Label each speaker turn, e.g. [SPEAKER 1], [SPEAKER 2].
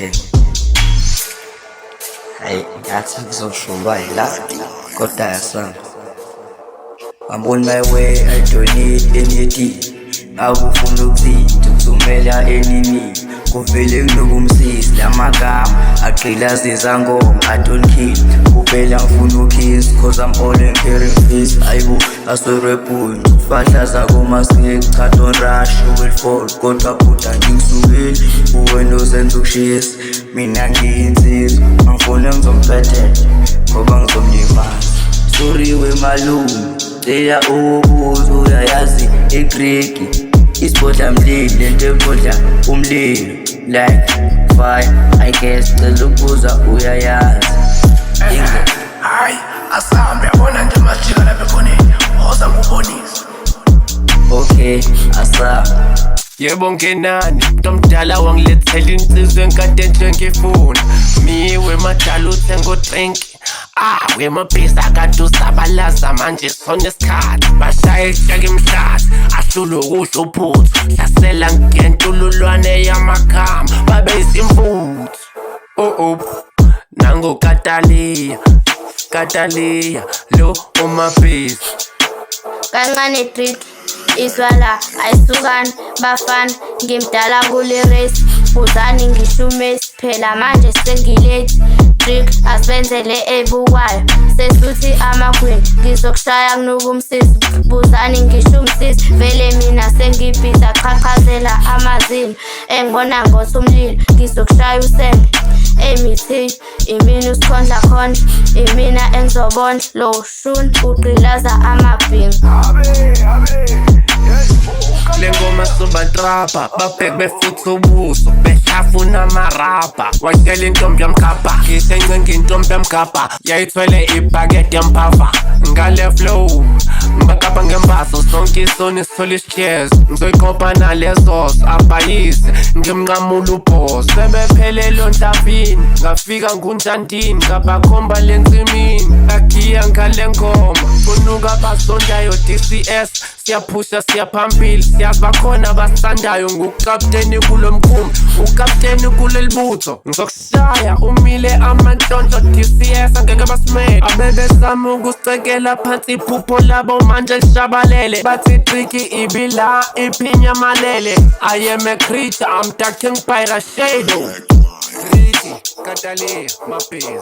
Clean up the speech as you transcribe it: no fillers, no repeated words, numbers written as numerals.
[SPEAKER 1] Okay. Hayi ngathi ngizoshuba la kodwa yasana. I'm on my way, I don't need anything. Akufuna ukuthinta ukuzumela enemy. Kuvele kunokumsisi lamagama agqilaza izangoma. I don't kill kuphela ngifuna ukiss cause I'm all in carrying face. Ayibo asorepuni fahla zakomaskek cha don't rush you will fall kodwa bhuda ngikusukile uwena ozenza ukushisa mina ngiyinsizwa angifuna ngizomphethe ngoba ngizomlimaza. Sorry wemalume cela ukubuza uyayazi igriki isibhodla mlilo lento ebhodla umlilo like fire I guess cela ukubuza uyayazi
[SPEAKER 2] hayi asambe yabona nje masijika lapha ekhoneni oza ngubonisa.
[SPEAKER 1] Okay asa
[SPEAKER 2] Yebo ngenani mntomdala wangilethela insizwe enkade njengefuna miwe madala uthenga drink wemabhisa kade usabalaza manje sonesikhathi bashaya eshaka emhlathi ahlule ukusho uphuthu hlasela ngentululwane yamakhamba babe isimfuthu nango Kataliya lo umabhisa
[SPEAKER 3] kancane trick izwala ayisukani bafana ngimdala kule race buzani ngishumesi phela manje sengilate trick asibenzele ebukwayo sesuthi amagwini ngizokushaya kunokumsisi buzani ngishumsisi vele mina sengibhida qhaqhazela amazini engibona ngothi umlilo ngizokushaya usenge emithini imini usikhondla khondla imina engizobondla lo shun ugqilaza amabhinga.
[SPEAKER 2] Lengoma sobatrapa babhek befutha ubuso behlafuna amarabha washela intombi yamkhapha ngisencenga intombi yamkhapha yayithwele ibhakede yamphava ngale flow ngibakapha ngembaso sonke isoni sithola isijezi ngizoyiqopha nalezos abhayise ngimnqamula ubhos sebephelelo ntafini ngafika ngunjandini ngabakhomba lensimini akhiya ngale ngoma kunuka basondayo DCS siyaphusha siyaphambili siyazi bakhona basandayo ngukapteni kulomkhumbi ukapteni kulelibutho ngizokushaya umile amantshontsho DCS angeke basimele abebesama ukusicekela phansi iphupho labo manje lishabalele bathi tricky ibila iphinya malele I am a creature I'm dark by the shadow Tricky Kataliya mabhiza